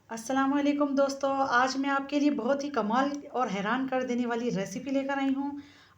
अस्सलामुअलैकुम दोस्तों, आज मैं आपके लिए बहुत ही कमाल और हैरान कर देने वाली रेसिपी लेकर आई हूँ।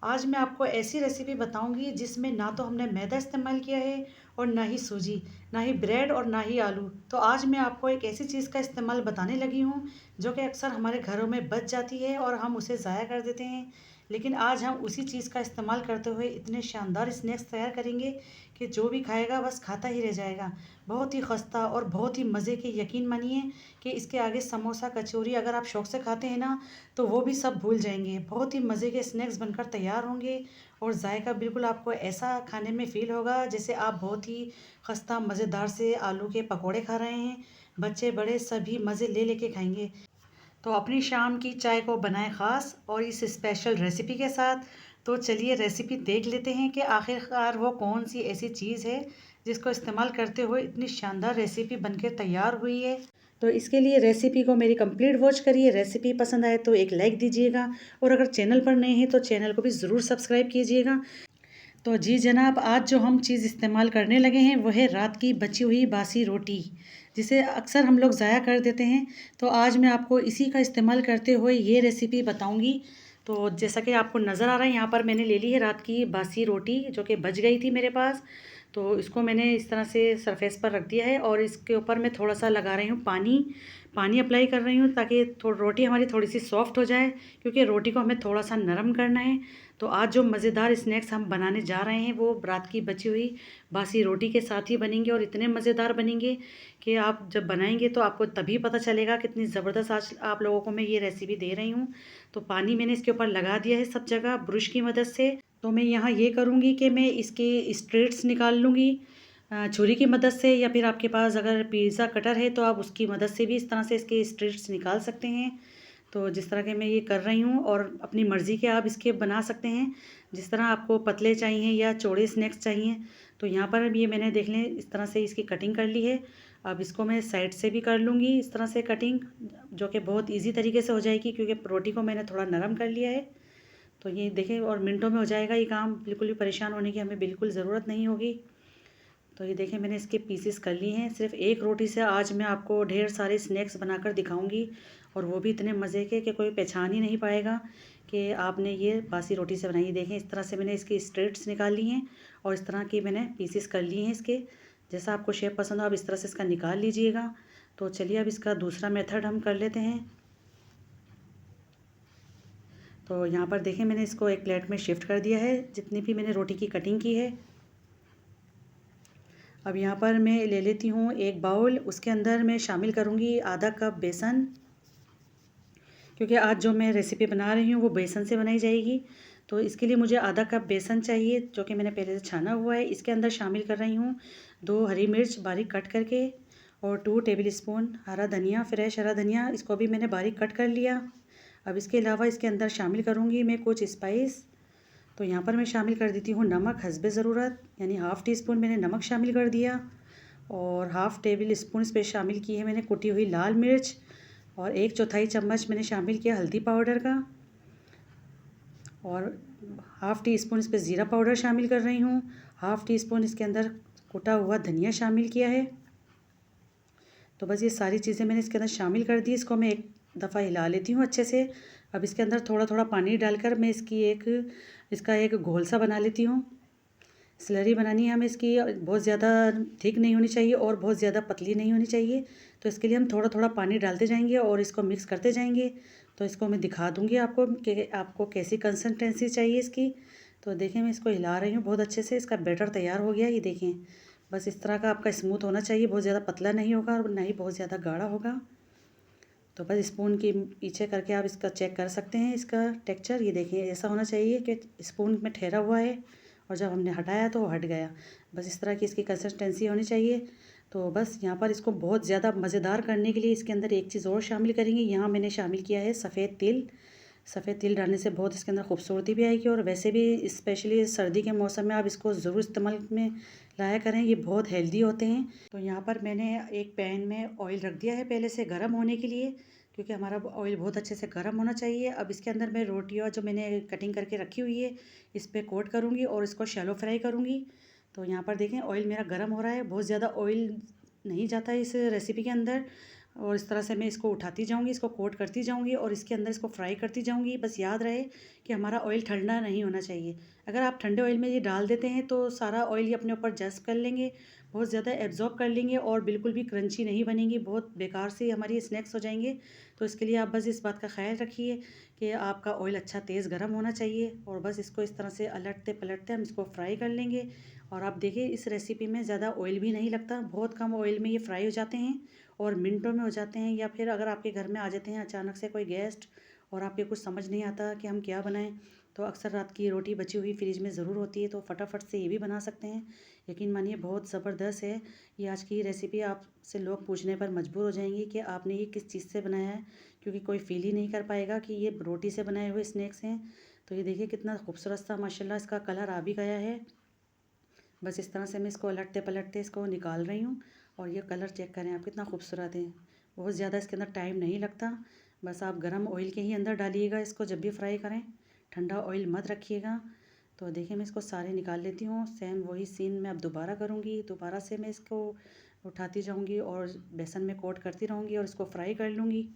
आज मैं आपको ऐसी रेसिपी बताऊँगी जिसमें ना तो हमने मैदा इस्तेमाल किया है और ना ही सूजी, ना ही ब्रेड और ना ही आलू। तो आज मैं आपको एक ऐसी चीज़ का इस्तेमाल बताने लगी हूँ जो कि अक्सर हमारे घरों में बच जाती है और हम उसे ज़ाया कर देते हैं। लेकिन आज हम उसी चीज़ का इस्तेमाल करते हुए इतने शानदार स्नैक्स तैयार करेंगे कि जो भी खाएगा बस खाता ही रह जाएगा। बहुत ही खस्ता और बहुत ही मज़े के, यकीन मानिए कि इसके आगे समोसा कचौरी अगर आप शौक़ से खाते हैं ना, तो वो भी सब भूल जाएंगे। बहुत ही मज़े के स्नैक्स बनकर तैयार होंगे और जायका बिल्कुल आपको ऐसा खाने में फ़ील होगा जैसे आप बहुत ही खस्ता मज़ेदार से आलू के पकोड़े खा रहे हैं। बच्चे बड़े सभी मज़े ले लेके खाएंगे। तो अपनी शाम की चाय को बनाएं ख़ास और इस स्पेशल रेसिपी के साथ। तो चलिए रेसिपी देख लेते हैं कि आखिरकार वो कौन सी ऐसी चीज़ है जिसको इस्तेमाल करते हुए इतनी शानदार रेसिपी बनकर तैयार हुई है। तो इसके लिए रेसिपी को मेरी कंप्लीट वॉच करिए। रेसिपी पसंद आए तो एक लाइक दीजिएगा और अगर चैनल पर नए हैं तो चैनल को भी ज़रूर सब्सक्राइब कीजिएगा। तो जी जनाब, आज जो हम चीज़ इस्तेमाल करने लगे हैं वो है रात की बची हुई बासी रोटी, जिसे अक्सर हम लोग ज़ाया कर देते हैं। तो आज मैं आपको इसी का इस्तेमाल करते हुए ये रेसिपी बताऊंगी। तो जैसा कि आपको नज़र आ रहा है, यहाँ पर मैंने ले ली है रात की बासी रोटी जो कि बच गई थी मेरे पास। तो इसको मैंने इस तरह से सरफेस पर रख दिया है और इसके ऊपर मैं थोड़ा सा लगा रही हूँ पानी। पानी अप्लाई कर रही हूँ ताकि रोटी हमारी थोड़ी सी सॉफ्ट हो जाए, क्योंकि रोटी को हमें थोड़ा सा नरम करना है। तो आज जो मज़ेदार स्नैक्स हम बनाने जा रहे हैं वो रात की बची हुई बासी रोटी के साथ ही बनेंगे और इतने मज़ेदार बनेंगे कि आप जब बनाएंगे तो आपको तभी पता चलेगा कितनी ज़बरदस्त आज आप लोगों को मैं ये रेसिपी दे रही हूँ। तो पानी मैंने इसके ऊपर लगा दिया है सब जगह ब्रश की मदद से। तो मैं यहाँ ये करूँगी कि मैं इसके स्ट्रेट्स निकाल लूँगी छुरी की मदद से, या फिर आपके पास अगर पिज़्ज़ा कटर है तो आप उसकी मदद से भी इस तरह से इसके स्ट्रेट्स निकाल सकते हैं। तो जिस तरह के मैं ये कर रही हूँ, और अपनी मर्ज़ी के आप इसके बना सकते हैं जिस तरह आपको पतले चाहिए या चौड़े स्नैक्स चाहिए। तो यहाँ पर अब ये मैंने देख लें इस तरह से इसकी कटिंग कर ली है। अब इसको मैं साइड से भी कर लूँगी इस तरह से कटिंग, जो कि बहुत ईजी तरीके से हो जाएगी क्योंकि रोटी को मैंने थोड़ा नरम कर लिया है। तो ये देखें, और मिनटों में हो जाएगा ये काम, बिल्कुल भी परेशान होने की हमें बिल्कुल ज़रूरत नहीं होगी। तो ये देखें मैंने इसके पीसेस कर लिए हैं। सिर्फ एक रोटी से आज मैं आपको ढेर सारे स्नैक्स बनाकर दिखाऊंगी, और वो भी इतने मज़े के कि कोई पहचान ही नहीं पाएगा कि आपने ये बासी रोटी से बनाई है। देखें इस तरह से मैंने इसकी स्ट्रेट्स निकाल ली हैं और इस तरह की मैंने पीसेस कर लिए हैं इसके। जैसा आपको शेप पसंद हो आप इस तरह से इसका निकाल लीजिएगा। तो चलिए अब इसका दूसरा मेथड हम कर लेते हैं। तो यहाँ पर देखें मैंने इसको एक प्लेट में शिफ्ट कर दिया है जितनी भी मैंने रोटी की कटिंग की है। अब यहाँ पर मैं ले लेती हूँ एक बाउल, उसके अंदर मैं शामिल करूँगी आधा कप बेसन, क्योंकि आज जो मैं रेसिपी बना रही हूँ वो बेसन से बनाई जाएगी। तो इसके लिए मुझे आधा कप बेसन चाहिए जो कि मैंने पहले से छाना हुआ है। इसके अंदर शामिल कर रही हूँ 2 हरी मिर्च बारीक कट करके और 2 टेबल स्पून हरा धनिया, फ्रेश हरा धनिया, इसको भी मैंने बारीक कट कर लिया। अब इसके अलावा इसके अंदर शामिल करूँगी मैं कुछ स्पाइस। तो यहाँ पर मैं शामिल कर देती हूँ नमक हस्बे ज़रूरत, यानी हाफ़ टी स्पून मैंने नमक शामिल कर दिया, और हाफ़ टेबल स्पून इस पर शामिल की है मैंने कुटी हुई लाल मिर्च, और 1/4 चम्मच मैंने शामिल किया हल्दी पाउडर का, और हाफ़ टी स्पून इस पर ज़ीरा पाउडर शामिल कर रही हूँ। हाफ़ टी स्पून इसके अंदर कुटा हुआ धनिया शामिल किया है। तो बस ये सारी चीज़ें मैंने इसके अंदर शामिल कर दी। इसको मैं एक दफ़ा हिला लेती हूँ अच्छे से। अब इसके अंदर थोड़ा थोड़ा पानी डालकर मैं इसका एक घोल सा बना लेती हूँ। स्लरी बनानी है हमें इसकी, बहुत ज़्यादा थिक नहीं होनी चाहिए और बहुत ज़्यादा पतली नहीं होनी चाहिए। तो इसके लिए हम थोड़ा थोड़ा पानी डालते जाएंगे और इसको मिक्स करते जाएंगे। तो इसको मैं दिखा दूँगी आपको कि आपको कैसी कंसिस्टेंसी चाहिए इसकी। तो देखें मैं इसको हिला रही हूँ बहुत अच्छे से, इसका बैटर तैयार हो गया। ये देखें बस इस तरह का आपका स्मूथ होना चाहिए, बहुत ज़्यादा पतला नहीं होगा और ना ही बहुत ज़्यादा गाढ़ा होगा। तो बस स्पून के पीछे करके आप इसका चेक कर सकते हैं इसका टेक्सचर। ये देखिए ऐसा होना चाहिए कि स्पून में ठहरा हुआ है और जब हमने हटाया तो वो हट गया। बस इस तरह की इसकी कंसिस्टेंसी होनी चाहिए। तो बस यहाँ पर इसको बहुत ज़्यादा मज़ेदार करने के लिए इसके अंदर एक चीज़ और शामिल करेंगे। यहाँ मैंने शामिल किया है सफ़ेद तिल। सफ़ेद तिल डालने से बहुत इसके अंदर खूबसूरती भी आएगी, और वैसे भी स्पेशली सर्दी के मौसम में आप इसको ज़रूर इस्तेमाल में लाया करें, ये बहुत हेल्दी होते हैं। तो यहाँ पर मैंने एक पैन में ऑयल रख दिया है पहले से गर्म होने के लिए, क्योंकि हमारा ऑयल बहुत अच्छे से गर्म होना चाहिए। अब इसके अंदर मैं रोटियाँ जो मैंने कटिंग करके रखी हुई है इस पर कोट करूँगी और इसको शैलो फ्राई करूँगी। तो यहाँ पर देखें ऑयल मेरा गर्म हो रहा है, बहुत ज़्यादा ऑयल नहीं जाता है इस रेसिपी के अंदर। और इस तरह से मैं इसको उठाती जाऊंगी, इसको कोट करती जाऊंगी और इसके अंदर इसको फ्राई करती जाऊंगी। बस याद रहे कि हमारा ऑयल ठंडा नहीं होना चाहिए। अगर आप ठंडे ऑयल में ये डाल देते हैं तो सारा ऑयल ये अपने ऊपर जज़्ब कर लेंगे, बहुत ज़्यादा एब्जॉर्ब कर लेंगे और बिल्कुल भी क्रंची नहीं बनेंगी, बहुत बेकार से हमारी स्नैक्स हो जाएंगे। तो इसके लिए आप बस इस बात का ख्याल रखिए कि आपका ऑयल अच्छा तेज़ गर्म होना चाहिए और बस इसको इस तरह से अलटते पलटते हम इसको फ्राई कर लेंगे। और आप देखिए इस रेसिपी में ज़्यादा ऑयल भी नहीं लगता, बहुत कम ऑयल में ये फ्राई हो जाते हैं और मिनटों में हो जाते हैं। या फिर अगर आपके घर में आ जाते हैं अचानक से कोई गेस्ट और आपके कुछ समझ नहीं आता कि हम क्या बनाएं, तो अक्सर रात की रोटी बची हुई फ्रिज में ज़रूर होती है, तो फटाफट से ये भी बना सकते हैं। यकीन मानिए बहुत ज़बरदस्त है ये आज की रेसिपी। आपसे लोग पूछने पर मजबूर हो जाएंगे कि आपने ये किस चीज़ से बनाया है, क्योंकि कोई फील ही नहीं कर पाएगा कि ये रोटी से बनाए हुए स्नैक्स हैं। तो ये देखिए कितना खूबसूरत सा माशाल्लाह इसका कलर आ भी गया है। बस इस तरह से मैं इसको उलटते पलटते इसको निकाल रही हूँ और ये कलर चेक करें आप कितना खूबसूरत है। बहुत ज़्यादा इसके अंदर टाइम नहीं लगता। बस आप गरम ऑयल के ही अंदर डालिएगा इसको जब भी फ्राई करें, ठंडा ऑयल मत रखिएगा। तो देखिए मैं इसको सारे निकाल लेती हूँ। सेम वही सीन मैं अब दोबारा करूँगी, दोबारा से मैं इसको उठाती जाऊँगी और बेसन में कोट करती रहूँगी और इसको फ्राई कर लूँगी।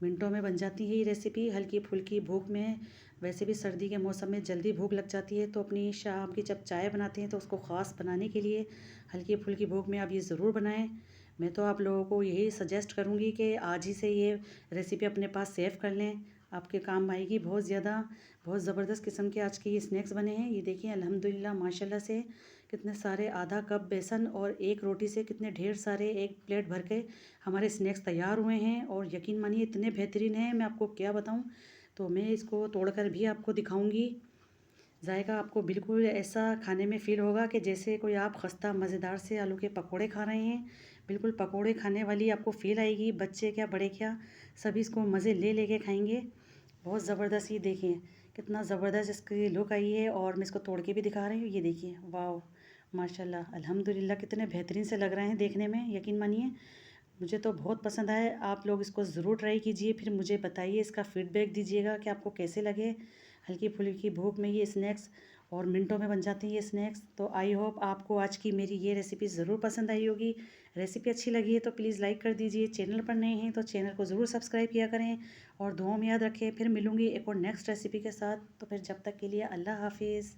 मिनटों में बन जाती है ये रेसिपी हल्की फुल्की भूख में। वैसे भी सर्दी के मौसम में जल्दी भूख लग जाती है, तो अपनी शाम की जब चाय बनाते हैं तो उसको ख़ास बनाने के लिए हल्की फुल्की भूख में आप ये ज़रूर बनाएं। मैं तो आप लोगों को यही सजेस्ट करूँगी कि आज ही से ये रेसिपी अपने पास सेव कर लें, आपके काम आएगी बहुत ज़्यादा। बहुत ज़बरदस्त किस्म के आज के ये स्नैक्स बने हैं। ये देखिए अल्हम्दुलिल्लाह माशाल्लाह से कितने सारे आधा कप बेसन और एक रोटी से कितने ढेर सारे एक प्लेट भर के हमारे स्नैक्स तैयार हुए हैं और यकीन मानिए इतने बेहतरीन हैं मैं आपको क्या बताऊं। तो मैं इसको तोड़कर भी आपको दिखाऊंगी। जायका आपको बिल्कुल ऐसा खाने में फ़ील होगा कि जैसे कोई आप खस्ता मज़ेदार से आलू के पकोड़े खा रहे हैं। बिल्कुल पकोड़े खाने वाली आपको फ़ील आएगी, बच्चे क्या बड़े क्या सभी इसको मज़े ले लेके खाएंगे। बहुत ज़बरदस्त ये देखिए कितना ज़बरदस्त इसकी लुक आई है और मैं इसको तोड़ के भी दिखा रही हूँ। ये देखिए वाह माशाल्लाह अल्हम्दुलिल्लाह कितने बेहतरीन से लग रहे हैं देखने में। यकीन मानिए मुझे तो बहुत पसंद आए। आप लोग इसको ज़रूर ट्राई कीजिए, फिर मुझे बताइए, इसका फ़ीडबैक दीजिएगा कि आपको कैसे लगे। हल्की फुल्की भूख में ये स्नैक्स और मिनटों में बन जाते हैं ये स्नैक्स। तो आई होप आपको आज की मेरी ये रेसिपी ज़रूर पसंद आई होगी। रेसिपी अच्छी लगी है तो प्लीज़ लाइक कर दीजिए। चैनल पर नए हैं तो चैनल को ज़रूर सब्सक्राइब किया करें और दुआओं में याद रखें। फिर मिलूँगी एक और नेक्स्ट रेसिपी के साथ। तो फिर जब तक के लिए अल्लाह हाफिज़।